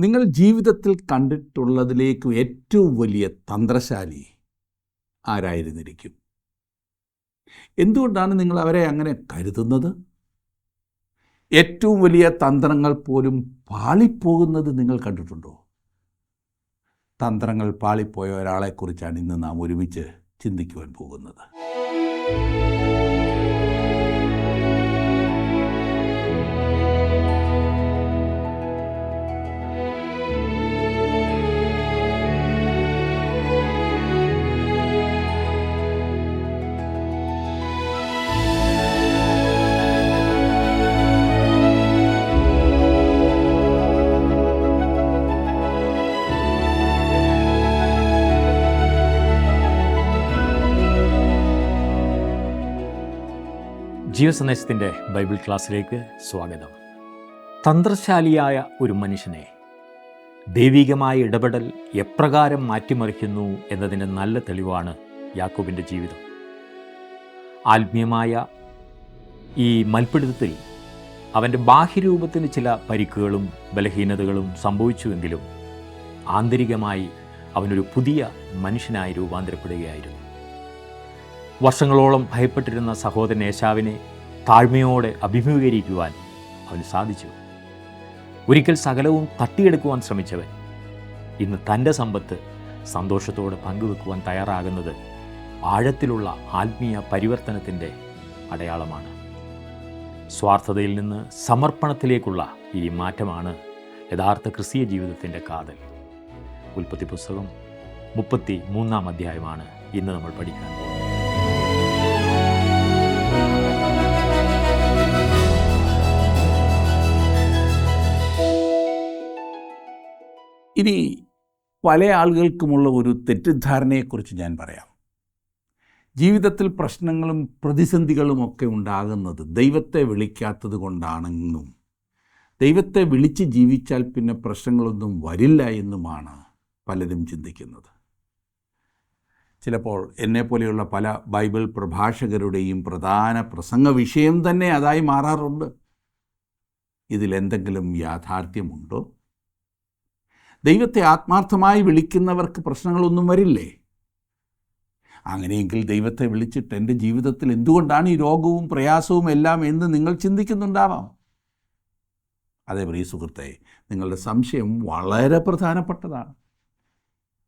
നിങ്ങൾ ജീവിതത്തിൽ കണ്ടിട്ടുള്ളതിലേക്ക് ഏറ്റവും വലിയ തന്ത്രശാലി ആരായിരുന്നിരിക്കും? എന്തുകൊണ്ടാണ് നിങ്ങൾ അവരെ അങ്ങനെ കരുതുന്നത്? ഏറ്റവും വലിയ തന്ത്രങ്ങൾ പോലും പാളിപ്പോകുന്നത് നിങ്ങൾ കണ്ടിട്ടുണ്ടോ? തന്ത്രങ്ങൾ പാളിപ്പോയ ഒരാളെക്കുറിച്ചാണ് ഇന്ന് നാം ഒരുമിച്ച് ചിന്തിക്കുവാൻ പോകുന്നത്. ജീവസന്ദേശത്തിൻ്റെ ബൈബിൾ ക്ലാസ്സിലേക്ക് സ്വാഗതം. തന്ത്രശാലിയായ ഒരു മനുഷ്യനെ ദൈവികമായ ഇടപെടൽ എപ്രകാരം മാറ്റിമറിക്കുന്നു എന്നതിൻ്റെ നല്ല തെളിവാണ് യാക്കോബിൻ്റെ ജീവിതം. ആത്മീയമായ ഈ മൽപ്പിടുത്തത്തിൽ അവൻ്റെ ബാഹ്യരൂപത്തിന് ചില പരിക്കുകളും ബലഹീനതകളും സംഭവിച്ചുവെങ്കിലും ആന്തരികമായി അവനൊരു പുതിയ മനുഷ്യനായി രൂപാന്തരപ്പെടുകയായിരുന്നു. വർഷങ്ങളോളം ഭയപ്പെട്ടിരുന്ന സഹോദരൻ ഏശാവിനെ താഴ്മയോടെ അഭിമുഖീകരിക്കുവാൻ അവന് സാധിച്ചു. ഒരിക്കൽ സകലവും തട്ടിയെടുക്കുവാൻ ശ്രമിച്ചവൻ ഇന്ന് തൻ്റെ സമ്പത്ത് സന്തോഷത്തോടെ പങ്കുവെക്കുവാൻ തയ്യാറാകുന്നത് ആഴത്തിലുള്ള ആത്മീയ പരിവർത്തനത്തിൻ്റെ അടയാളമാണ്. സ്വാർത്ഥതയിൽ നിന്ന് സമർപ്പണത്തിലേക്കുള്ള ഈ മാറ്റമാണ് യഥാർത്ഥ ക്രിസ്തീയ ജീവിതത്തിൻ്റെ കാതൽ. ഉൽപ്പത്തി പുസ്തകം 33 അധ്യായമാണ് ഇന്ന് നമ്മൾ പഠിക്കാൻ പോകുന്നത്. ഇനി പല ആളുകൾക്കുമുള്ള ഒരു തെറ്റിദ്ധാരണയെക്കുറിച്ച് ഞാൻ പറയാം. ജീവിതത്തിൽ പ്രശ്നങ്ങളും പ്രതിസന്ധികളുമൊക്കെ ഉണ്ടാകുന്നത് ദൈവത്തെ വിളിക്കാത്തത് കൊണ്ടാണെന്നും ദൈവത്തെ വിളിച്ച് ജീവിച്ചാൽ പിന്നെ പ്രശ്നങ്ങളൊന്നും വരില്ല എന്നുമാണ് പലരും ചിന്തിക്കുന്നത്. ചിലപ്പോൾ എന്നെപ്പോലെയുള്ള പല ബൈബിൾ പ്രഭാഷകരുടെയും പ്രധാന പ്രസംഗ വിഷയം തന്നെ അതായി മാറാറുണ്ട്. ഇതിലെന്തെങ്കിലും യാഥാർത്ഥ്യമുണ്ടോ? ദൈവത്തെ ആത്മാർത്ഥമായി വിളിക്കുന്നവർക്ക് പ്രശ്നങ്ങളൊന്നും വരില്ലേ? അങ്ങനെയെങ്കിൽ ദൈവത്തെ വിളിച്ചിട്ട് എൻ്റെ ജീവിതത്തിൽ എന്തുകൊണ്ടാണ് ഈ രോഗവും പ്രയാസവും എല്ലാം എന്ന് നിങ്ങൾ ചിന്തിക്കുന്നുണ്ടാവാം. അതേ പ്രിയ സുഹൃത്തെ, നിങ്ങളുടെ സംശയം വളരെ പ്രധാനപ്പെട്ടതാണ്.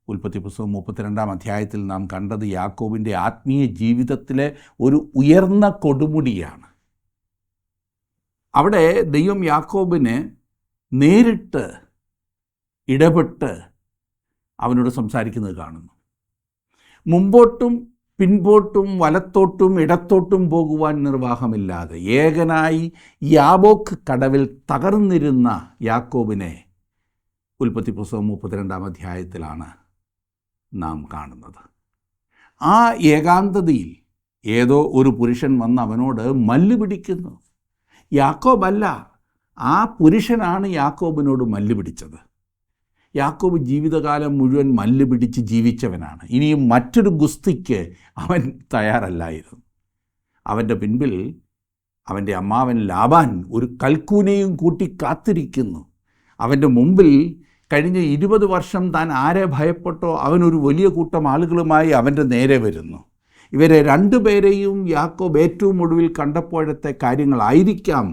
ഉൽപ്പത്തി പുസ്തകം 32 അധ്യായത്തിൽ നാം കണ്ടത് യാക്കോബിൻ്റെ ആത്മീയ ജീവിതത്തിലെ ഒരു ഉയർന്ന കൊടുമുടിയാണ്. അവിടെ ദൈവം യാക്കോബിന് നേരിട്ട് ഇടപെട്ട് അവനോട് സംസാരിക്കുന്നത് കാണുന്നു. മുമ്പോട്ടും പിൻപോട്ടും വലത്തോട്ടും ഇടത്തോട്ടും പോകുവാൻ നിർവാഹമില്ലാതെ ഏകനായി യാബോക്ക് കടവിൽ തകർന്നിരുന്ന യാക്കോബിനെ ഉൽപ്പത്തി പുസ്തകം 32 അധ്യായത്തിലാണ് നാം കാണുന്നത്. ആ ഏകാന്തതയിൽ ഏതോ ഒരു പുരുഷൻ വന്ന് അവനോട് മല്ല് പിടിക്കുന്നു. യാക്കോബല്ല, ആ പുരുഷനാണ് യാക്കോബിനോട് മല്ല് പിടിച്ചത്. യാക്കോബ് ജീവിതകാലം മുഴുവൻ മല്ല് പിടിച്ച് ജീവിച്ചവനാണ്. ഇനിയും മറ്റൊരു ഗുസ്തിക്ക് അവൻ തയ്യാറല്ലായിരുന്നു. അവൻ്റെ പിൻപിൽ അവൻ്റെ അമ്മാവൻ ലാബാൻ ഒരു കൽക്കൂനയും കൂട്ടി കാത്തിരിക്കുന്നു. അവൻ്റെ മുമ്പിൽ കഴിഞ്ഞ 20 വർഷം താൻ ആരെ ഭയപ്പെട്ടോ അവനൊരു വലിയ കൂട്ടം ആളുകളുമായി അവൻ്റെ നേരെ വരുന്നു. ഇവരെ രണ്ടുപേരെയും യാക്കോബ് ഏറ്റവും ഒടുവിൽ കണ്ടപ്പോഴത്തെ കാര്യങ്ങളായിരിക്കാം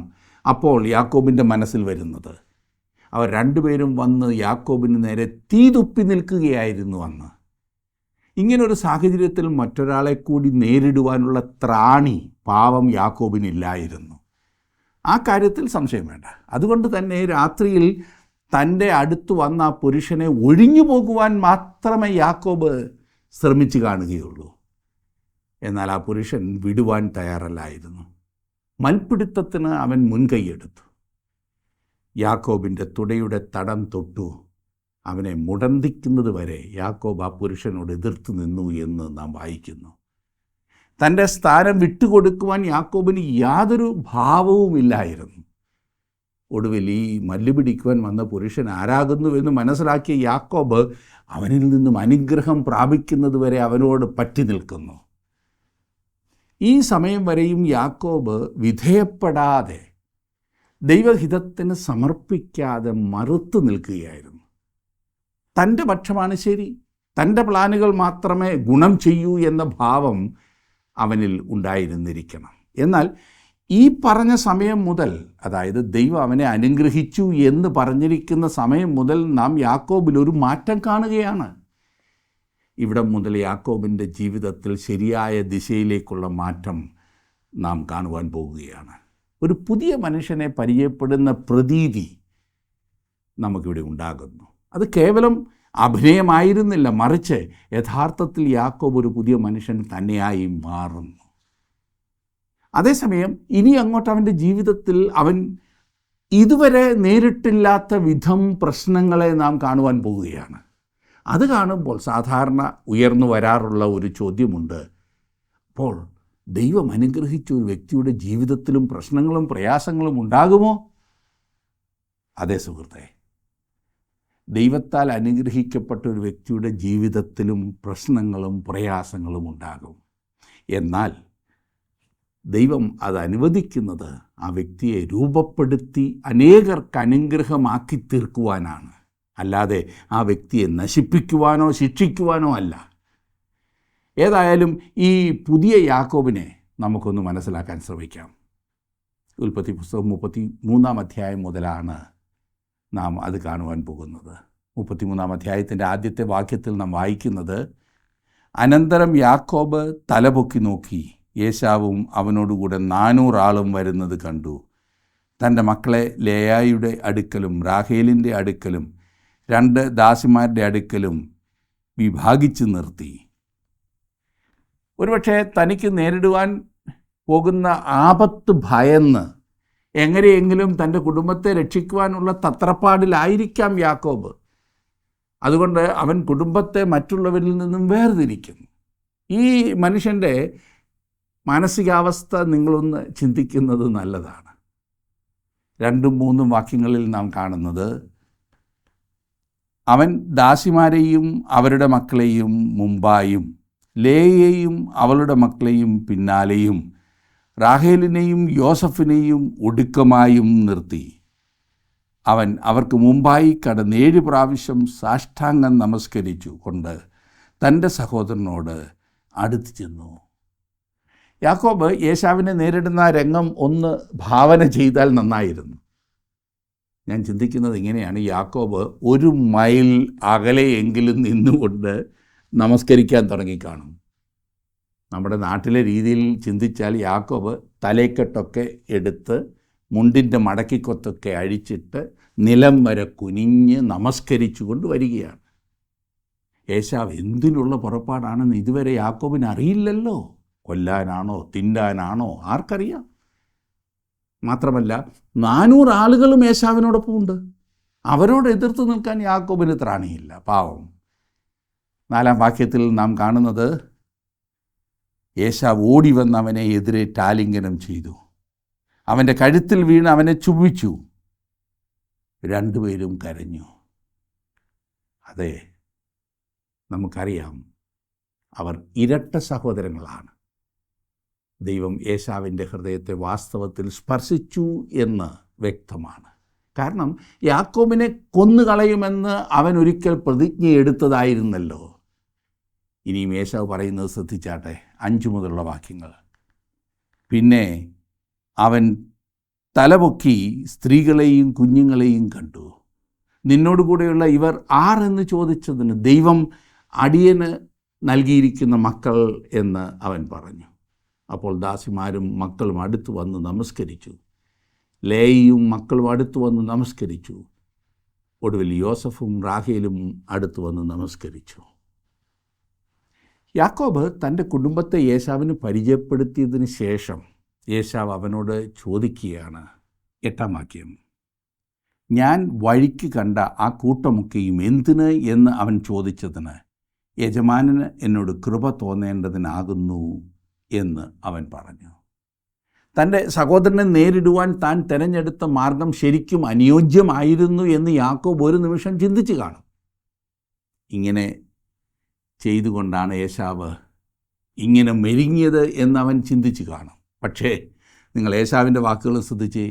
അപ്പോൾ യാക്കോബിൻ്റെ മനസ്സിൽ വരുന്നത്. അവർ രണ്ടുപേരും വന്ന് യാക്കോബിന് നേരെ തീ തുപ്പി നിൽക്കുകയായിരുന്നു അന്ന്. ഇങ്ങനൊരു സാഹചര്യത്തിൽ മറ്റൊരാളെ കൂടി നേരിടുവാനുള്ള ത്രാണി പാവം യാക്കോബിനില്ലായിരുന്നു. ആ കാര്യത്തിൽ സംശയം വേണ്ട. അതുകൊണ്ട് തന്നെ രാത്രിയിൽ തൻ്റെ അടുത്ത് വന്ന ആ പുരുഷനെ ഒഴിഞ്ഞു പോകുവാൻ മാത്രമേ യാക്കോബ് ശ്രമിച്ചു കാണുകയുള്ളൂ. എന്നാൽ ആ പുരുഷൻ വിടുവാൻ തയ്യാറല്ലായിരുന്നു. മൽപ്പിടുത്തത്തിന് അവൻ മുൻകൈയെടുത്തു. യാക്കോബിൻ്റെ തുടയുടെ തടം തൊട്ടു. അവനെ മുടന്തിക്കുന്നത് വരെ യാക്കോബ് ആ പുരുഷനോട് എതിർത്ത് നിന്നു എന്ന് നാം വായിക്കുന്നു. തൻ്റെ സ്ഥാനം വിട്ടുകൊടുക്കുവാൻ യാക്കോബിന് യാതൊരു ഭാവവുമില്ലായിരുന്നു. ഒടുവിൽ ഈ മല്ല് പിടിക്കുവാൻ വന്ന പുരുഷൻ ആരാകുന്നുവെന്ന് മനസ്സിലാക്കിയ യാക്കോബ് അവനിൽ നിന്നും അനുഗ്രഹം പ്രാപിക്കുന്നത് വരെ അവനോട് പറ്റി നിൽക്കുന്നു. ഈ സമയം വരെയും യാക്കോബ് വിധേയപ്പെടാതെ ദൈവഹിതത്തിന് സമർപ്പിക്കാതെ മറുത്തു നിൽക്കുകയായിരുന്നു. തൻ്റെ പക്ഷമാണ് ശരി, തൻ്റെ പ്ലാനുകൾ മാത്രമേ ഗുണം ചെയ്യൂ എന്ന ഭാവം അവനിൽ ഉണ്ടായിരുന്നിരിക്കണം. എന്നാൽ ഈ പറഞ്ഞ സമയം മുതൽ, അതായത് ദൈവം അവനെ അനുഗ്രഹിച്ചു എന്ന് പറഞ്ഞിരിക്കുന്ന സമയം മുതൽ നാം യാക്കോബിൽ ഒരു മാറ്റം കാണുകയാണ്. ഇവിടെ മുതൽ യാക്കോബിൻ്റെ ജീവിതത്തിൽ ശരിയായ ദിശയിലേക്കുള്ള മാറ്റം നാം കാണുവാൻ പോകുകയാണ്. ഒരു പുതിയ മനുഷ്യനെ പരിചയപ്പെടുന്ന പ്രതീതി നമുക്കിവിടെ ഉണ്ടാകുന്നു. അത് കേവലം അഭിനയമായിരുന്നില്ല, മറിച്ച് യഥാർത്ഥത്തിൽ യാക്കോബ് ഒരു പുതിയ മനുഷ്യൻ തന്നെയായി മാറുന്നു. അതേസമയം ഇനി അങ്ങോട്ട് അവൻ്റെ ജീവിതത്തിൽ അവൻ ഇതുവരെ നേരിട്ടില്ലാത്ത വിധം പ്രശ്നങ്ങളെ നാം കാണുവാൻ പോവുകയാണ്. അത് കാണുമ്പോൾ സാധാരണ ഉയർന്നു വരാറുള്ള ഒരു ചോദ്യമുണ്ട്: അപ്പോൾ ദൈവം അനുഗ്രഹിച്ച ഒരു വ്യക്തിയുടെ ജീവിതത്തിലും പ്രശ്നങ്ങളും പ്രയാസങ്ങളും ഉണ്ടാകുമോ? അതേ സുഹൃത്തെ, ദൈവത്താൽ അനുഗ്രഹിക്കപ്പെട്ട ഒരു വ്യക്തിയുടെ ജീവിതത്തിലും പ്രശ്നങ്ങളും പ്രയാസങ്ങളും ഉണ്ടാകും. എന്നാൽ ദൈവം അത് അനുവദിക്കുന്നത് ആ വ്യക്തിയെ രൂപപ്പെടുത്തി അനേകർക്ക് അനുഗ്രഹമാക്കി തീർക്കുവാനാണ്, അല്ലാതെ ആ വ്യക്തിയെ നശിപ്പിക്കുവാനോ ശിക്ഷിക്കുവാനോ അല്ല. ഏതായാലും ഈ പുതിയ യാക്കോബിനെ നമുക്കൊന്ന് മനസ്സിലാക്കാൻ ശ്രമിക്കാം. ഉൽപ്പത്തി പുസ്തകം 33 അധ്യായം മുതലാണ് നാം അത് കാണുവാൻ പോകുന്നത്. 33 അധ്യായത്തിൻ്റെ ആദ്യത്തെ വാക്യത്തിൽ നാം വായിക്കുന്നത്: അനന്തരം യാക്കോബ് തലപൊക്കി നോക്കി, ഏശാവും അവനോടുകൂടെ 400 ആളും വരുന്നത് കണ്ടു. തൻ്റെ മക്കളെ ലേയായുടെ അടുക്കലും റാഹേലിൻ്റെ അടുക്കലും 2 ദാസിമാരുടെ അടുക്കലും വിഭാഗിച്ചു നിർത്തി. ഒരുപക്ഷെ തനിക്ക് നേരിടുവാൻ പോകുന്ന ആപത്ത് ഭയന്ന് എങ്ങനെയെങ്കിലും തൻ്റെ കുടുംബത്തെ രക്ഷിക്കുവാനുള്ള തത്രപ്പാടിലായിരിക്കാം യാക്കോബ്. അതുകൊണ്ട് അവൻ കുടുംബത്തെ മറ്റുള്ളവരിൽ നിന്നും വേർതിരിക്കുന്നു. ഈ മനുഷ്യൻ്റെ മാനസികാവസ്ഥ നിങ്ങളൊന്ന് ചിന്തിക്കുന്നത് നല്ലതാണ്. 2-3 വാക്യങ്ങളിൽ നാം കാണുന്നത്: അവൻ ദാസിമാരെയും അവരുടെ മക്കളെയും മുമ്പായും ലേയയെയും അവളുടെ മക്കളെയും പിന്നാലെയും റാഹേലിനെയും യോസഫിനെയും ഒടുക്കമായും നിർത്തി. അവൻ അവർക്ക് മുമ്പായി കടന്ന് 7 പ്രാവശ്യം സാഷ്ടാംഗം നമസ്കരിച്ചു കൊണ്ട് തൻ്റെ സഹോദരനോട് അടുത്ത് ചെന്നു. യാക്കോബ് ഏശാവിനെ നേരിടുന്ന രംഗം ഒന്ന് ഭാവന ചെയ്താൽ നന്നായിരുന്നു. ഞാൻ ചിന്തിക്കുന്നത് ഇങ്ങനെയാണ്: യാക്കോബ് 1 മൈൽ അകലെയെങ്കിലും നിന്നുകൊണ്ട് നമസ്കരിക്കാൻ തുടങ്ങിക്കാണും. നമ്മുടെ നാട്ടിലെ രീതിയിൽ ചിന്തിച്ചാൽ യാക്കോബ് തലേക്കെട്ടൊക്കെ എടുത്ത് മുണ്ടിൻ്റെ മടക്കിക്കൊത്തൊക്കെ അഴിച്ചിട്ട് നിലം വരെ കുനിഞ്ഞ് നമസ്കരിച്ചു കൊണ്ട് വരികയാണ്. ഏശാവ് എന്തിനുള്ള പുറപ്പാടാണെന്ന് ഇതുവരെ യാക്കോബിന് അറിയില്ലല്ലോ. കൊല്ലാനാണോ തിന്നാനാണോ ആർക്കറിയാം? മാത്രമല്ല 400 ആളുകളും ഏശാവിനോടൊപ്പം ഉണ്ട്. അവരോട് എതിർത്ത് നിൽക്കാൻ യാക്കോബിന് ത്രാണിയില്ല, പാവം. 4-ാം വാക്യത്തിൽ നാം കാണുന്നത്: ഏശാവ് ഓടി വന്ന് അവനെ എതിരേറ്റ് ആലിംഗനം ചെയ്തു, അവൻ്റെ കഴുത്തിൽ വീണ് അവനെ ചുംബിച്ചു. 2 പേരും കരഞ്ഞു. അതെ, നമുക്കറിയാം, അവർ ഇരട്ട സഹോദരങ്ങളാണ്. ദൈവം ഏശാവിൻ്റെ ഹൃദയത്തെ വാസ്തവത്തിൽ സ്പർശിച്ചു എന്ന് വ്യക്തമാണ്. കാരണം യാക്കോബിനെ കൊന്നുകളയുമെന്ന് അവൻ ഒരിക്കൽ പ്രതിജ്ഞ എടുത്തതായിരുന്നല്ലോ. ഇനിയും ഏശാവ് പറയുന്നത് ശ്രദ്ധിച്ചാട്ടെ, 5 മുതലുള്ള വാക്യങ്ങൾ: പിന്നെ അവൻ തലപൊക്കി സ്ത്രീകളെയും കുഞ്ഞുങ്ങളെയും കണ്ടു. നിന്നോടുകൂടെയുള്ള ഇവർ ആരെന്ന് ചോദിച്ചതിന് ദൈവം അടിയന് നൽകിയിരിക്കുന്ന മക്കൾ എന്ന് അവൻ പറഞ്ഞു. അപ്പോൾ ദാസിമാരും മക്കളും അടുത്തു വന്ന് നമസ്കരിച്ചു. ലേയും മക്കളും അടുത്തു വന്ന് നമസ്കരിച്ചു. ഒടുവിൽ യോസഫും റാഹേലും അടുത്തു വന്ന് നമസ്കരിച്ചു. യാക്കോബ് തൻ്റെ കുടുംബത്തെ ഏശാവിന് പരിചയപ്പെടുത്തിയതിന് ശേഷം ഏശാവ് അവനോട് ചോദിക്കുകയാണ്. 8-ാം വാക്യം: ഞാൻ വഴിക്ക് കണ്ട ആ കൂട്ടമൊക്കെയും എന്തിന് എന്ന് അവൻ ചോദിച്ചതിന് യജമാനന് എന്നോട് കൃപ തോന്നേണ്ടതിനാകുന്നു എന്ന് അവൻ പറഞ്ഞു. തൻ്റെ സഹോദരനെ നേരിടുവാൻ താൻ തിരഞ്ഞെടുത്ത മാർഗം ശരിക്കും അനുയോജ്യമായിരുന്നു എന്ന് യാക്കോബ് ഒരു നിമിഷം ചിന്തിച്ചു കാണും. ഇങ്ങനെ ചെയ്തുകൊണ്ടാണ് ഏശാവ് ഇങ്ങനെ മെരുങ്ങിയത് എന്നവൻ ചിന്തിച്ചു കാണും. പക്ഷേ നിങ്ങൾ ഏശാവിൻ്റെ വാക്കുകൾ ശ്രദ്ധിച്ചേ.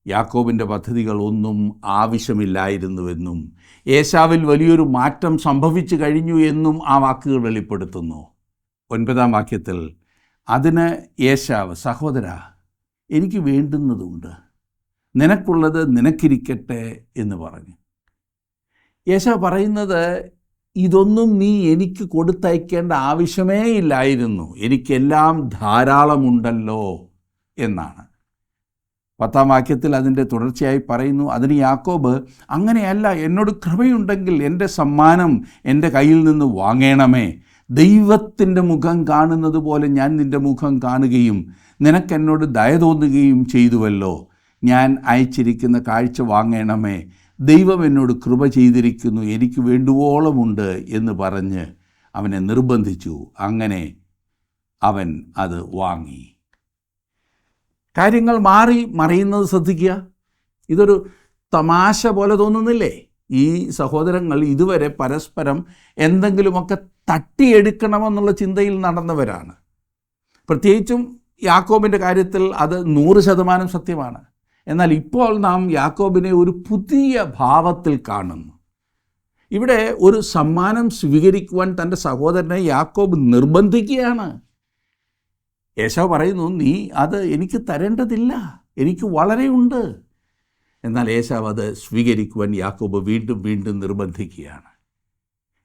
യാക്കോബിൻ്റെ പദ്ധതികളൊന്നും ആവശ്യമില്ലായിരുന്നുവെന്നും ഏശാവിൽ വലിയൊരു മാറ്റം സംഭവിച്ചു കഴിഞ്ഞു എന്നും ആ വാക്കുകൾ വെളിപ്പെടുത്തുന്നു. 9-ാം വാക്യത്തിൽ, അതിന് ഏശാവ്, സഹോദരാ, എനിക്ക് വേണ്ടുന്നതുണ്ട്, നിനക്കുള്ളത് നിനക്കിരിക്കട്ടെ എന്ന് പറഞ്ഞു. ഏശാവ് പറയുന്നത്, ഇതൊന്നും നീ എനിക്ക് കൊടുത്തയക്കേണ്ട ആവശ്യമേ ഇല്ലായിരുന്നു, എനിക്കെല്ലാം ധാരാളമുണ്ടല്ലോ എന്നാണ്. 10-ാം വാക്യത്തിൽ അതിൻ്റെ തുടർച്ചയായി പറയുന്നു, അതിന് യാക്കോബ്, അങ്ങനെയല്ല, എന്നോട് കൃപയുണ്ടെങ്കിൽ എൻ്റെ സമ്മാനം എൻ്റെ കയ്യിൽ നിന്ന് വാങ്ങണമേ. ദൈവത്തിൻ്റെ മുഖം കാണുന്നത് പോലെ ഞാൻ നിൻ്റെ മുഖം കാണുകയും നിനക്കെന്നോട് ദയ തോന്നുകയും ചെയ്തുവല്ലോ. ഞാൻ അയച്ചിരിക്കുന്ന കാഴ്ച വാങ്ങണമേ. ദൈവം എന്നോട് കൃപ ചെയ്തിരിക്കുന്നു, എനിക്ക് വേണ്ടുവോളമുണ്ട് എന്ന് പറഞ്ഞ് അവനെ നിർബന്ധിച്ചു. അവൻ അത് വാങ്ങി. കാര്യങ്ങൾ മറിയുന്നത് ശ്രദ്ധിക്കുക. ഇതൊരു തമാശ പോലെ തോന്നുന്നില്ലേ? ഈ സഹോദരങ്ങൾ ഇതുവരെ പരസ്പരം എന്തെങ്കിലുമൊക്കെ തട്ടിയെടുക്കണമെന്നുള്ള ചിന്തയിൽ നടന്നവരാണ്. പ്രത്യേകിച്ചും യാക്കോബിൻ്റെ കാര്യത്തിൽ അത് 100% സത്യമാണ്. എന്നാൽ ഇപ്പോൾ നാം യാക്കോബിനെ ഒരു പുതിയ ഭാവത്തിൽ കാണുന്നു. ഇവിടെ ഒരു സമ്മാനം സ്വീകരിക്കുവാൻ തൻ്റെ സഹോദരനെ യാക്കോബ് നിർബന്ധിക്കുകയാണ്. ഏശാവ് പറയുന്നു, നീ അത് എനിക്ക് തരേണ്ടതില്ല, എനിക്ക് വളരെ ഉണ്ട്. എന്നാൽ ഏശാവ് അത് സ്വീകരിക്കുവാൻ യാക്കോബ് വീണ്ടും വീണ്ടും നിർബന്ധിക്കുകയാണ്.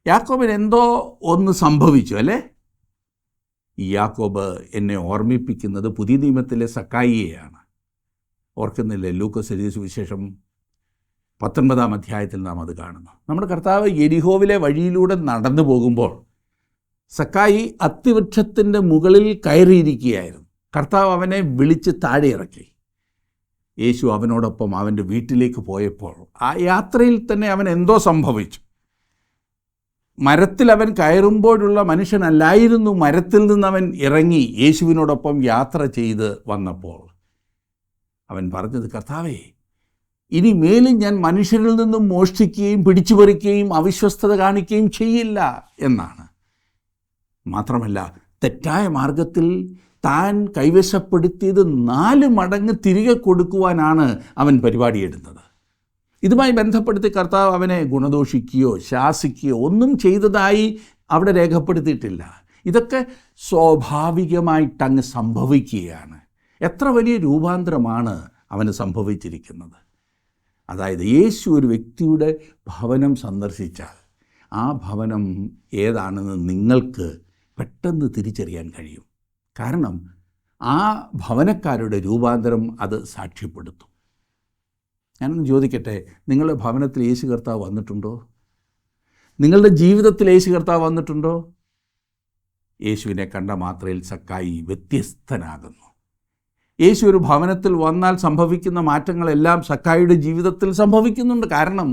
യാക്കോബിന് എന്തോ ഒന്ന് സംഭവിച്ചു അല്ലേ? ഈ യാക്കോബ് എന്നെ ഓർമ്മിപ്പിക്കുന്നത് പുതിയ നിയമത്തിലെ സക്കായിയെയാണ്. ഓർക്കുന്നില്ലേ? ലൂക്കോസ് എഴുതിയ സുവിശേഷം 19-ാം അധ്യായത്തിൽ നാം അത് കാണുന്നു. നമ്മുടെ കർത്താവ് യെരിഹോവിലെ വഴിയിലൂടെ നടന്നു പോകുമ്പോൾ സക്കായി അത്തിവൃക്ഷത്തിൻ്റെ മുകളിൽ കയറിയിരിക്കുകയായിരുന്നു. കർത്താവ് അവനെ വിളിച്ച് താഴെ ഇറക്കി. യേശു അവനോടൊപ്പം അവൻ്റെ വീട്ടിലേക്ക് പോയപ്പോൾ ആ യാത്രയിൽ തന്നെ അവൻ എന്തോ സംഭവിച്ചു. മരത്തിൽ അവൻ കയറുമ്പോഴുള്ള മനുഷ്യനല്ലായിരുന്നു. മരത്തിൽ നിന്ന് അവൻ ഇറങ്ങി യേശുവിനോടൊപ്പം യാത്ര ചെയ്ത് വന്നപ്പോൾ അവൻ പറഞ്ഞത്, കർത്താവേ, ഇനി മേലും ഞാൻ മനുഷ്യരിൽ നിന്നും മോഷ്ടിക്കുകയും പിടിച്ചുപറിക്കുകയും അവിശ്വസ്തത കാണിക്കുകയും ചെയ്യില്ല എന്നാണ്. മാത്രമല്ല, തെറ്റായ മാർഗത്തിൽ താൻ കൈവശപ്പെടുത്തിയത് 4 മടങ്ങ് തിരികെ കൊടുക്കുവാനാണ് അവൻ പരിപാടിയെടുത്തത്. ഇതുമായി ബന്ധപ്പെടുത്തി കർത്താവ് അവനെ ഗുണദോഷിക്കുകയോ ശാസിക്കുകയോ ഒന്നും ചെയ്തതായി അവിടെ രേഖപ്പെടുത്തിയിട്ടില്ല. ഇതൊക്കെ സ്വാഭാവികമായിട്ടങ്ങ് സംഭവിക്കുകയാണ്. എത്ര വലിയ രൂപാന്തരമാണ് അവന് സംഭവിച്ചിരിക്കുന്നത്. അതായത്, യേശു ഒരു വ്യക്തിയുടെ ഭവനം സന്ദർശിച്ചാൽ ആ ഭവനം ഏതാണെന്ന് നിങ്ങൾക്ക് പെട്ടെന്ന് തിരിച്ചറിയാൻ കഴിയും. കാരണം ആ ഭവനക്കാരുടെ രൂപാന്തരം അത് സാക്ഷ്യപ്പെടുത്തും. ഞാനൊന്ന് ചോദിക്കട്ടെ, നിങ്ങളുടെ ഭവനത്തിൽ യേശു കർത്താവ് വന്നിട്ടുണ്ടോ? നിങ്ങളുടെ ജീവിതത്തിൽ യേശു കർത്താവ് വന്നിട്ടുണ്ടോ? യേശുവിനെ കണ്ട മാത്രയിൽ സക്കായി വ്യത്യസ്തനാകുന്നു. യേശു ഒരു ഭവനത്തിൽ വന്നാൽ സംഭവിക്കുന്ന മാറ്റങ്ങളെല്ലാം സക്കായിയുടെ ജീവിതത്തിൽ സംഭവിക്കുന്നുണ്ട്. കാരണം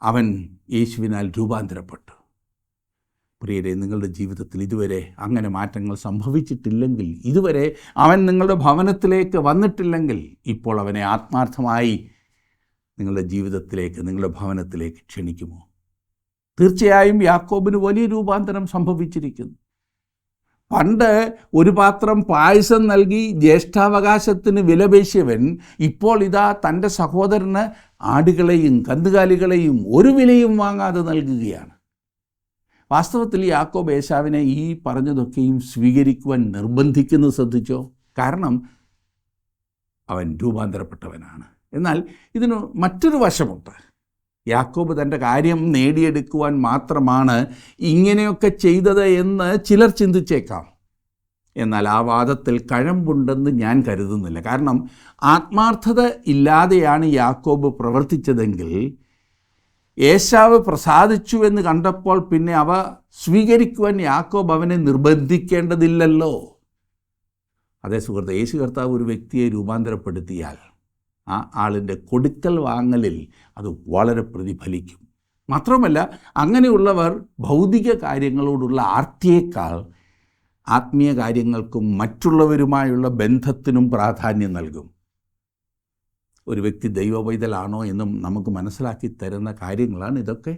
അവൻ യേശുവിനാൽ രൂപാന്തരപ്പെട്ടു. പ്രിയരെ, നിങ്ങളുടെ ജീവിതത്തിൽ ഇതുവരെ അങ്ങനെ മാറ്റങ്ങൾ സംഭവിച്ചിട്ടില്ലെങ്കിൽ, ഇതുവരെ അവൻ നിങ്ങളുടെ ഭവനത്തിലേക്ക് വന്നിട്ടില്ലെങ്കിൽ, ഇപ്പോൾ അവനെ ആത്മാർത്ഥമായി നിങ്ങളുടെ ജീവിതത്തിലേക്ക്, നിങ്ങളുടെ ഭവനത്തിലേക്ക് ക്ഷണിക്കുമോ? തീർച്ചയായും യാക്കോബിന് വലിയ രൂപാന്തരം സംഭവിച്ചിരിക്കുന്നു. പണ്ട് ഒരു പാത്രം പായസം നൽകി ജ്യേഷ്ഠാവകാശത്തിന് വിലപേശിയവൻ ഇപ്പോൾ ഇതാ തൻ്റെ സഹോദരന് ആടുകളെയും കന്നുകാലികളെയും ഒരു വിലയും വാങ്ങാതെ നൽകുകയാണ്. വാസ്തവത്തിൽ യാക്കോബ് ഏശാവിനെ ഈ പറഞ്ഞതൊക്കെയും സ്വീകരിക്കുവാൻ നിർബന്ധിക്കുന്നത് ശ്രദ്ധിച്ചോ? കാരണം അവൻ രൂപാന്തരപ്പെട്ടവനാണ്. എന്നാൽ ഇതിന് മറ്റൊരു വശമുണ്ട്. യാക്കോബ് തൻ്റെ കാര്യം നേടിയെടുക്കുവാൻ മാത്രമാണ് ഇങ്ങനെയൊക്കെ ചെയ്തത് എന്ന് ചിലർ ചിന്തിച്ചേക്കാം. എന്നാൽ ആ വാദത്തിൽ കഴമ്പുണ്ടെന്ന് ഞാൻ കരുതുന്നില്ല. കാരണം ആത്മാർത്ഥത ഇല്ലാതെയാണ് യാക്കോബ് പ്രവർത്തിച്ചതെങ്കിൽ ഏശാവ് പ്രസാദിച്ചു എന്ന് കണ്ടപ്പോൾ പിന്നെ അവ സ്വീകരിക്കുവാൻ യാക്കോബ് അവനെ നിർബന്ധിക്കേണ്ടതില്ലല്ലോ. അതേ സുഹൃത്ത്, യേശു കർത്താവ് ഒരു വ്യക്തിയെ രൂപാന്തരപ്പെടുത്തിയാൽ ആ ആളിൻ്റെ കൊടുക്കൽ വാങ്ങലിൽ അത് വളരെ പ്രതിഫലിക്കും. മാത്രമല്ല, അങ്ങനെയുള്ളവർ ഭൗതിക കാര്യങ്ങളോടുള്ള ആർത്തിയേക്കാൾ ആത്മീയ കാര്യങ്ങൾക്കും മറ്റുള്ളവരുമായുള്ള ബന്ധത്തിനും പ്രാധാന്യം നൽകും. ഒരു വ്യക്തി ദൈവപൈതലാണോ എന്നും നമുക്ക് മനസ്സിലാക്കി തരുന്ന കാര്യങ്ങളാണ് ഇതൊക്കെ.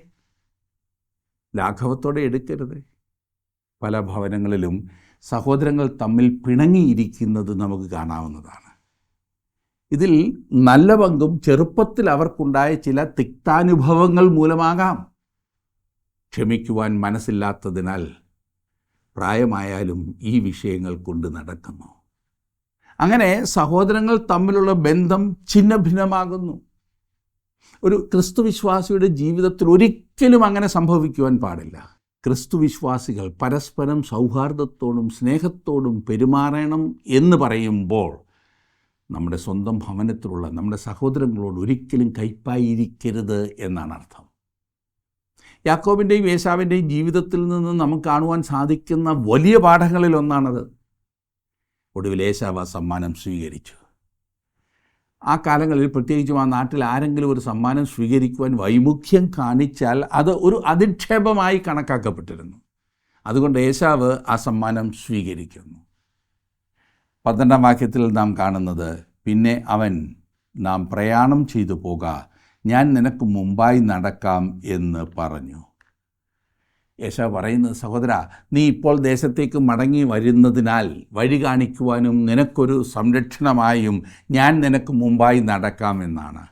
ലാഘവത്തോടെ എടുക്കരുത്. പല ഭവനങ്ങളിലും സഹോദരങ്ങൾ തമ്മിൽ പിണങ്ങിയിരിക്കുന്നത് നമുക്ക് കാണാവുന്നതാണ്. ഇതിൽ നല്ല പങ്കും ചെറുപ്പത്തിൽ അവർക്കുണ്ടായ ചില തിക്താനുഭവങ്ങൾ മൂലമാകാം. ക്ഷമിക്കുവാൻ മനസ്സില്ലാത്തതിനാൽ പ്രായമായാലും ഈ വിഷയങ്ങൾ കൊണ്ട് നടക്കുന്നു. അങ്ങനെ സഹോദരങ്ങൾ തമ്മിലുള്ള ബന്ധം ഛിന്നഭിന്നമാകുന്നു. ഒരു ക്രിസ്തുവിശ്വാസിയുടെ ജീവിതത്തിൽ ഒരിക്കലും അങ്ങനെ സംഭവിക്കുവാൻ പാടില്ല. ക്രിസ്തുവിശ്വാസികൾ പരസ്പരം സൗഹാർദ്ദത്തോടും സ്നേഹത്തോടും പെരുമാറണം എന്ന് പറയുമ്പോൾ നമ്മുടെ സ്വന്തം ഭവനത്തിലുള്ള നമ്മുടെ സഹോദരങ്ങളോട് ഒരിക്കലും കയ്പായിരിക്കരുത് എന്നാണ് അർത്ഥം. യാക്കോബിൻ്റെയും ഏശാവിൻ്റെയും ജീവിതത്തിൽ നിന്ന് നമുക്ക് കാണുവാൻ സാധിക്കുന്ന വലിയ പാഠങ്ങളിലൊന്നാണത്. ഒടുവിൽ ഏശാവ് ആ സമ്മാനം സ്വീകരിച്ചു. ആ കാലങ്ങളിൽ പ്രത്യേകിച്ചും ആ നാട്ടിൽ ആരെങ്കിലും ഒരു സമ്മാനം സ്വീകരിക്കുവാൻ വൈമുഖ്യം കാണിച്ചാൽ അത് ഒരു അധിക്ഷേപമായി കണക്കാക്കപ്പെട്ടിരുന്നു. അതുകൊണ്ട് ഏശാവ് ആ സമ്മാനം സ്വീകരിക്കുന്നു. 12-ാം വാക്യത്തിൽ നാം കാണുന്നത്, പിന്നെ അവൻ, നാം പ്രയാണം ചെയ്തു പോക, ഞാൻ നിനക്ക് മുമ്പായി നടക്കാം എന്ന് പറഞ്ഞു. ഏശാവ് പറയുന്നത്, സഹോദരാ, നീ ഇപ്പോൾ ദേശത്തേക്ക് മടങ്ങി വരുന്നതിനാൽ വഴി കാണിക്കുവാനും നിനക്കൊരു സംരക്ഷണമായും ഞാൻ നിനക്ക് മുമ്പായി നടക്കാമെന്നാണ്.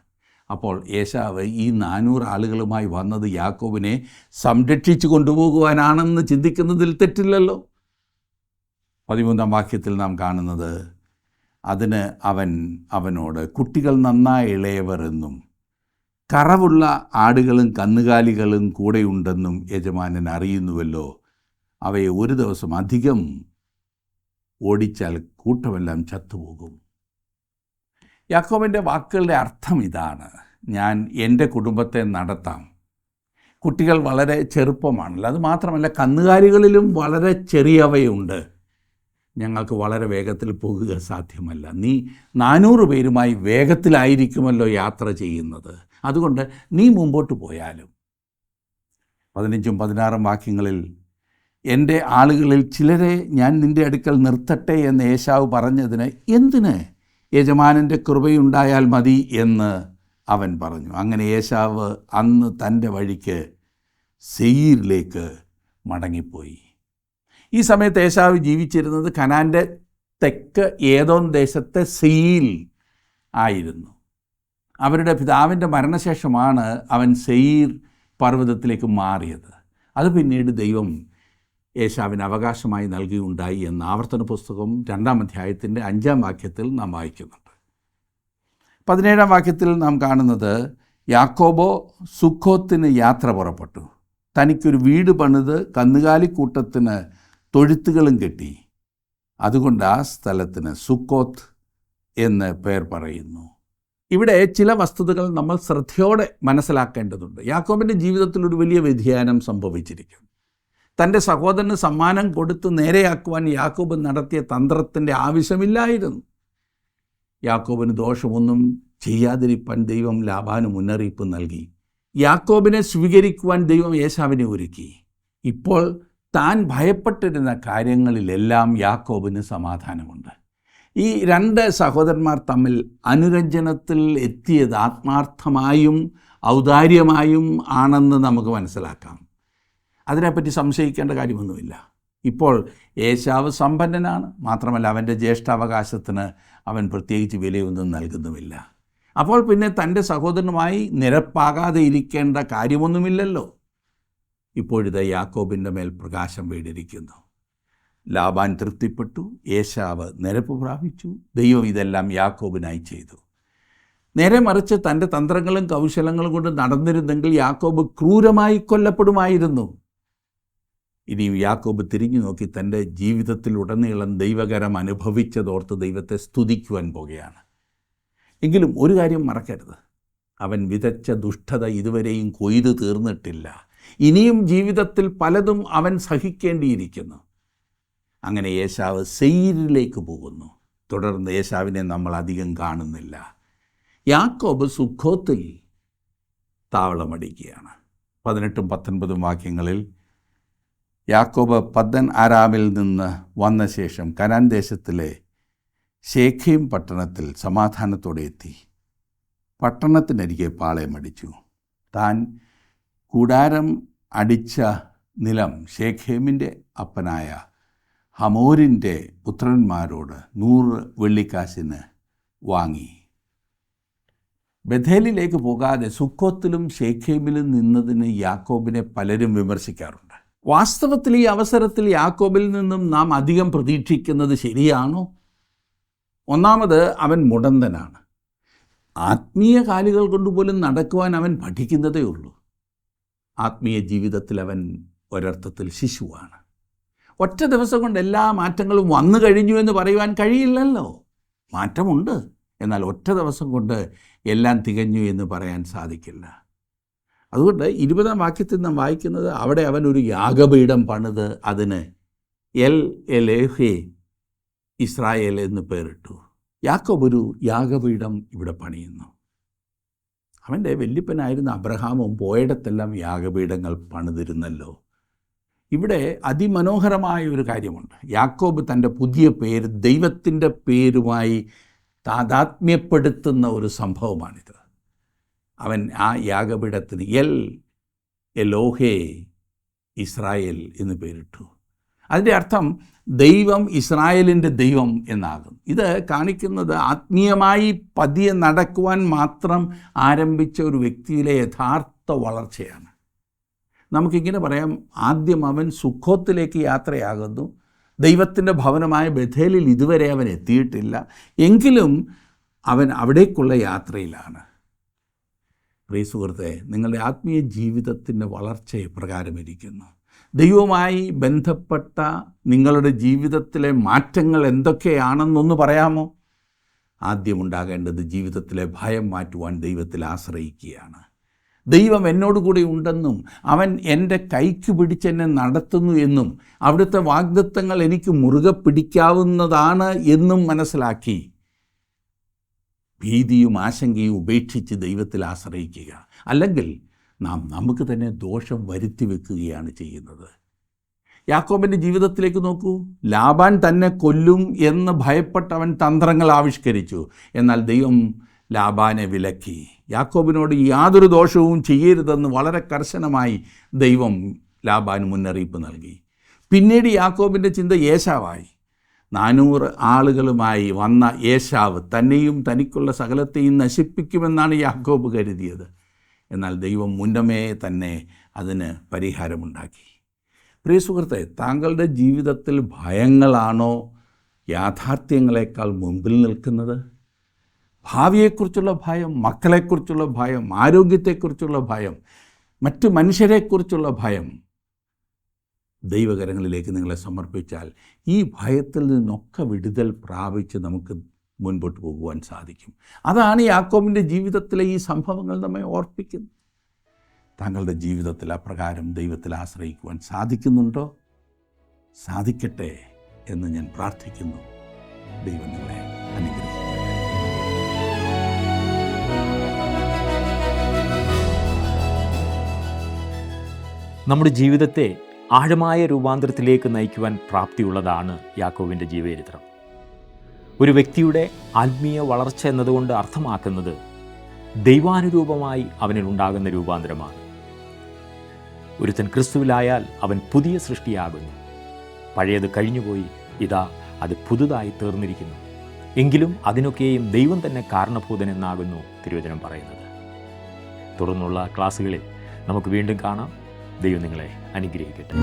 അപ്പോൾ ഏശാവ് ഈ 400 ആളുകളുമായി വന്നത് യാക്കോബിനെ സംരക്ഷിച്ചു കൊണ്ടുപോകുവാനാണെന്ന് ചിന്തിക്കുന്നതിൽ തെറ്റില്ലല്ലോ. 13-ാം വാക്യത്തിൽ നാം കാണുന്നത്, അതിന് അവൻ അവനോട്, കുട്ടികൾ നന്നായി ഇളയവർ എന്നും കറവുള്ള ആടുകളും കന്നുകാലികളും കൂടെയുണ്ടെന്നും യജമാനൻ അറിയുന്നുവല്ലോ. അവയെ ഒരു ദിവസം അധികം ഓടിച്ചാൽ കൂട്ടമെല്ലാം ചത്തുപോകും. യാക്കോബിൻ്റെ വാക്കുകളുടെ അർത്ഥം ഇതാണ്: ഞാൻ എൻ്റെ കുടുംബത്തെ നടത്താം. കുട്ടികൾ വളരെ ചെറുപ്പമാണല്ലോ, അതുമാത്രമല്ല കന്നുകാലികളിലും വളരെ ചെറിയവയുണ്ട്. ഞങ്ങൾക്ക് വളരെ വേഗത്തിൽ പോകുക സാധ്യമല്ല. നീ 400 പേരുമായി വേഗത്തിലായിരിക്കുമല്ലോ യാത്ര ചെയ്യുന്നത്. അതുകൊണ്ട് നീ മുമ്പോട്ട് പോയാലും. 15-ഉം 16-ഉം വാക്യങ്ങളിൽ, എൻ്റെ ആളുകളിൽ ചിലരെ ഞാൻ നിൻ്റെ അടുക്കൽ നിർത്തട്ടെ എന്ന് ഏശാവ് പറഞ്ഞതിന്, എന്തിന്? യജമാനൻ്റെ കൃപയുണ്ടായാൽ മതി എന്ന് അവൻ പറഞ്ഞു. അങ്ങനെ ഏശാവ് അന്ന് തൻ്റെ വഴിക്ക് സെയീരിലേക്ക് മടങ്ങിപ്പോയി. ഈ സമയത്ത് ഏശാവ് ജീവിച്ചിരുന്നത് കനാൻ്റെ തെക്ക് ഏദോം ദേശത്തെ സെയീർ ആയിരുന്നു. അവരുടെ പിതാവിൻ്റെ മരണശേഷമാണ് അവൻ സെയീർ പർവ്വതത്തിലേക്ക് മാറിയത്. അത് പിന്നീട് ദൈവം ഏശാവിന് അവകാശമായി നൽകുകയുണ്ടായി എന്ന് ആവർത്തന പുസ്തകം 2-ാം അധ്യായത്തിൻ്റെ 5-ാം വാക്യത്തിൽ നാം വായിക്കുന്നുണ്ട്. 17-ാം വാക്യത്തിൽ നാം കാണുന്നത്, യാക്കോബോ സുക്കോത്തിന് യാത്ര പുറപ്പെട്ടു. തനിക്കൊരു വീട് പണിത് കന്നുകാലിക്കൂട്ടത്തിന് തൊഴുത്തുകളും കെട്ടി. അതുകൊണ്ട് ആ സ്ഥലത്തിന് സുക്കോത്ത് എന്ന് പേർ പറയുന്നു. ഇവിടെ ചില വസ്തുതകൾ നമ്മൾ ശ്രദ്ധയോടെ മനസ്സിലാക്കേണ്ടതുണ്ട്. യാക്കോബിൻ്റെ ജീവിതത്തിൽ ഒരു വലിയ വ്യതിയാനം സംഭവിച്ചിരിക്കും. തൻ്റെ സഹോദരന് സമ്മാനം കൊടുത്ത് നേരെയാക്കുവാൻ യാക്കോബ് നടത്തിയ തന്ത്രത്തിൻ്റെ ആവശ്യമില്ലായിരുന്നു. യാക്കോബിന് ദോഷമൊന്നും ചെയ്യാതിരിപ്പാൻ ദൈവം ലാബാന് മുന്നറിയിപ്പ് നൽകി. യാക്കോബിനെ സ്വീകരിക്കുവാൻ ദൈവം ഏശാവിനെ ഒരുക്കി. ഇപ്പോൾ താൻ ഭയപ്പെട്ടിരുന്ന കാര്യങ്ങളിലെല്ലാം യാക്കോബിന് സമാധാനമുണ്ട്. ഈ 2 സഹോദരന്മാർ തമ്മിൽ അനുരഞ്ജനത്തിൽ എത്തിയത് ആത്മാർത്ഥമായും ഔദാര്യമായും ആണെന്ന് നമുക്ക് മനസ്സിലാക്കാം. അതിനെപ്പറ്റി സംശയിക്കേണ്ട കാര്യമൊന്നുമില്ല. ഇപ്പോൾ ഏശാവ് സമ്പന്നനാണ്. മാത്രമല്ല അവൻ്റെ ജ്യേഷ്ഠാവകാശത്തിന് അവൻ പ്രത്യേകിച്ച് വിലയൊന്നും നൽകുന്നുമില്ല. അപ്പോൾ പിന്നെ തൻ്റെ സഹോദരനുമായി നിരപ്പാകാതെ ഇരിക്കേണ്ട കാര്യമൊന്നുമില്ലല്ലോ. ഇപ്പോഴിത് യാക്കോബിൻ്റെ മേൽ പ്രകാശം വീണിരിക്കുന്നു. ലാബാൻ തൃപ്തിപ്പെട്ടു, ഏശാവ് നിരപ്പ് പ്രാപിച്ചു. ദൈവം ഇതെല്ലാം യാക്കോബിനായി ചെയ്തു. നേരെ മറിച്ച് തൻ്റെ തന്ത്രങ്ങളും കൗശലങ്ങളും കൊണ്ട് നടന്നിരുന്നെങ്കിൽ യാക്കോബ് ക്രൂരമായി കൊല്ലപ്പെടുമായിരുന്നു. ഇനിയും യാക്കോബ് തിരിഞ്ഞു നോക്കി തൻ്റെ ജീവിതത്തിലുടനീളം ദൈവകരം അനുഭവിച്ചതോർത്ത് ദൈവത്തെ സ്തുതിക്കുവാൻ പോകുകയാണ്. എങ്കിലും ഒരു കാര്യം മറക്കരുത്, അവൻ വിതച്ച ദുഷ്ടത ഇതുവരെയും കൊയ്തു തീർന്നിട്ടില്ല. ഇനിയും ജീവിതത്തിൽ പലതും അവൻ സഹിക്കേണ്ടിയിരിക്കുന്നു. അങ്ങനെ ഏശാവ് സെയീരിലേക്ക് പോകുന്നു. തുടർന്ന് ഏശാവിനെ നമ്മൾ അധികം കാണുന്നില്ല. യാക്കോബ് സുഖോത്തിൽ താവളമടിക്കുകയാണ്. 18-ഉം 19-ഉം വാക്യങ്ങളിൽ, യാക്കോബ് പദ്ദൻ ആരാമിൽ നിന്ന് വന്ന ശേഷം കനാൻ ദേശത്തിലെ ശേഖേം പട്ടണത്തിൽ സമാധാനത്തോടെ എത്തി. പട്ടണത്തിനരികെ പാളയമടിച്ചു. താൻ കൂടാരം അടിച്ച നിലം ശേഖേമിൻ്റെ അപ്പനായ ഹമോരിൻ്റെ പുത്രന്മാരോട് 100 വെള്ളിക്കാശിന് വാങ്ങി. ബഥേലിലേക്ക് പോകാതെ സുക്കോത്തിലും ശേഖേമിലും നിന്നതിന് യാക്കോബിനെ പലരും വിമർശിക്കാറുണ്ട്. വാസ്തവത്തിൽ ഈ അവസരത്തിൽ യാക്കോബിൽ നിന്നും നാം അധികം പ്രതീക്ഷിക്കുന്നത് ശരിയാണോ? ഒന്നാമത്, അവൻ മുടന്തനാണ്. ആത്മീയ കാലുകൾ കൊണ്ടുപോലും നടക്കുവാൻ അവൻ പഠിക്കുന്നതേ ഉള്ളൂ. ആത്മീയ ജീവിതത്തിൽ അവൻ ഒരർത്ഥത്തിൽ ശിശുവാണ്. ഒറ്റ ദിവസം കൊണ്ട് എല്ലാ മാറ്റങ്ങളും വന്നു കഴിഞ്ഞു എന്ന് പറയുവാൻ കഴിയില്ലല്ലോ. മാറ്റമുണ്ട്, എന്നാൽ ഒറ്റ ദിവസം കൊണ്ട് എല്ലാം തികഞ്ഞു എന്ന് പറയാൻ സാധിക്കില്ല. അതുകൊണ്ട് 20-ാം വാക്യത്തിൽ നാം വായിക്കുന്നത്, അവിടെ അവൻ ഒരു യാഗപീഠം പണിത് അതിന് എൽ എലേഹേ ഇസ്രായേൽ എന്ന് പേരിട്ടു. യാക്കോബ് ഒരു യാഗപീഠം ഇവിടെ പണിയുന്നു. അവൻ്റെ വല്യപ്പനായിരുന്ന അബ്രഹാമും പോയിടത്തെല്ലാം യാഗപീഠങ്ങൾ പണിതിരുന്നല്ലോ. ഇവിടെ അതിമനോഹരമായ ഒരു കാര്യമുണ്ട്. യാക്കോബ് തൻ്റെ പുതിയ പേര് ദൈവത്തിൻ്റെ പേരുമായി താദാത്മ്യപ്പെടുത്തുന്ന ഒരു സംഭവമാണിത്. അവൻ ആ യാഗപീഠത്തിന് എൽ എലോഹേ ഇസ്രായേൽ എന്ന് പേരിട്ടു. അതിൻ്റെ അർത്ഥം ദൈവം ഇസ്രായേലിൻ്റെ ദൈവം എന്നാകും. ഇത് കാണിക്കുന്നത് ആത്മീയമായി പതിയെ നടക്കുവാൻ മാത്രം ആരംഭിച്ച ഒരു വ്യക്തിയിലെ യഥാർത്ഥ വളർച്ചയാണ്. നമുക്കിങ്ങനെ പറയാം, ആദ്യം അവൻ സുഖോത്തിലേക്ക് യാത്രയാകുന്നു. ദൈവത്തിൻ്റെ ഭവനമായ ബഥേലിൽ ഇതുവരെ അവൻ എത്തിയിട്ടില്ല, എങ്കിലും അവൻ അവിടേക്കുള്ള യാത്രയിലാണ്. പ്രിയ സുഹൃത്തെ, നിങ്ങളുടെ ആത്മീയ ജീവിതത്തിൻ്റെ വളർച്ച എപ്രകാരം ഇരിക്കുന്നു? ദൈവവുമായി ബന്ധപ്പെട്ട നിങ്ങളുടെ ജീവിതത്തിലെ മാറ്റങ്ങൾ എന്തൊക്കെയാണെന്നൊന്ന് പറയാമോ? ആദ്യമുണ്ടാകേണ്ടത് ജീവിതത്തിലെ ഭയം മാറ്റുവാൻ ദൈവത്തിൽ ആശ്രയിക്കുകയാണ്. ദൈവം എന്നോടുകൂടി ഉണ്ടെന്നും അവൻ എൻ്റെ കൈക്ക് പിടിച്ചെന്നെ നടത്തുന്നു എന്നും അവിടുത്തെ വാഗ്ദത്തങ്ങൾ എനിക്ക് മുറുകെ പിടിക്കാവുന്നതാണ് എന്നും മനസ്സിലാക്കി ഭീതിയും ആശങ്കയും ഉപേക്ഷിച്ച് ദൈവത്തിൽ ആശ്രയിക്കുക. അല്ലെങ്കിൽ നാം നമുക്ക് തന്നെ ദോഷം വരുത്തി വെക്കുകയാണ് ചെയ്യുന്നത്. യാക്കോബിൻ്റെ ജീവിതത്തിലേക്ക് നോക്കൂ. ലാബാൻ തന്നെ കൊല്ലും എന്ന് ഭയപ്പെട്ടവൻ തന്ത്രങ്ങൾ ആവിഷ്കരിച്ചു. എന്നാൽ ദൈവം ലാബാനെ വിലക്കി. യാക്കോബിനോട് യാതൊരു ദോഷവും ചെയ്യരുതെന്ന് വളരെ കർശനമായി ദൈവം ലാബാന് മുന്നറിയിപ്പ് നൽകി. പിന്നീട് യാക്കോബിൻ്റെ ചിന്ത ഏശാവായി. 400 ആളുകളുമായി വന്ന ഏശാവ് തന്നെയും തനിക്കുള്ള സകലത്തെയും നശിപ്പിക്കുമെന്നാണ് യാക്കോബ് കരുതിയത്. എന്നാൽ ദൈവം മുന്നമേ തന്നെ അതിന് പരിഹാരമുണ്ടാക്കി. പ്രിയ സുഹൃത്തെ, താങ്കളുടെ ജീവിതത്തിൽ ഭയങ്ങളാണോ യാഥാർത്ഥ്യങ്ങളെക്കാൾ മുമ്പിൽ നിൽക്കുന്നത്? ഭാവിയെക്കുറിച്ചുള്ള ഭയം, മക്കളെക്കുറിച്ചുള്ള ഭയം, ആരോഗ്യത്തെക്കുറിച്ചുള്ള ഭയം, മറ്റു മനുഷ്യരെക്കുറിച്ചുള്ള ഭയം, ദൈവകരങ്ങളിലേക്ക് നിങ്ങളെ സമർപ്പിച്ചാൽ ഈ ഭയത്തിൽ നിന്നൊക്കെ വിടുതൽ പ്രാപിച്ച് നമുക്ക് മുൻപോട്ട് പോകുവാൻ സാധിക്കും. അതാണ് യാക്കോബിൻ്റെ ജീവിതത്തിലെ ഈ സംഭവങ്ങൾ നമ്മെ ഓർപ്പിക്കുന്നത്. താങ്കളുടെ ജീവിതത്തിൽ അപ്രകാരം ദൈവത്തിൽ ആശ്രയിക്കുവാൻ സാധിക്കുന്നുണ്ടോ? സാധിക്കട്ടെ എന്ന് ഞാൻ പ്രാർത്ഥിക്കുന്നു. ദൈവം നിങ്ങളെ അനുഗ്രഹിക്കട്ടെ. നമ്മുടെ ജീവിതത്തെ ആഴമായ രൂപാന്തരത്തിലേക്ക് നയിക്കുവാൻ പ്രാപ്തിയുള്ളതാണ് യാക്കോബിൻ്റെ ജീവചരിത്രം. ഒരു വ്യക്തിയുടെ ആത്മീയ വളർച്ച എന്നതുകൊണ്ട് അർത്ഥമാക്കുന്നത് ദൈവാനുരൂപമായി അവനിൽ ഉണ്ടാകുന്ന രൂപാന്തരമാണ്. ഒരുത്തൻ ക്രിസ്തുവിലായാൽ അവൻ പുതിയ സൃഷ്ടിയാകുന്നു. പഴയത് കഴിഞ്ഞുപോയി, ഇതാ അത് പുതുതായി തീർന്നിരിക്കുന്നു. എങ്കിലും അതിനൊക്കെയും ദൈവം തന്നെ കാരണഭൂതനെന്നാകുന്നു തിരുവചനം പറയുന്നത്. തുടർന്നുള്ള ക്ലാസ്സുകളിൽ നമുക്ക് വീണ്ടും കാണാം. ദൈവം നിങ്ങളെ അനുഗ്രഹിക്കട്ടെ.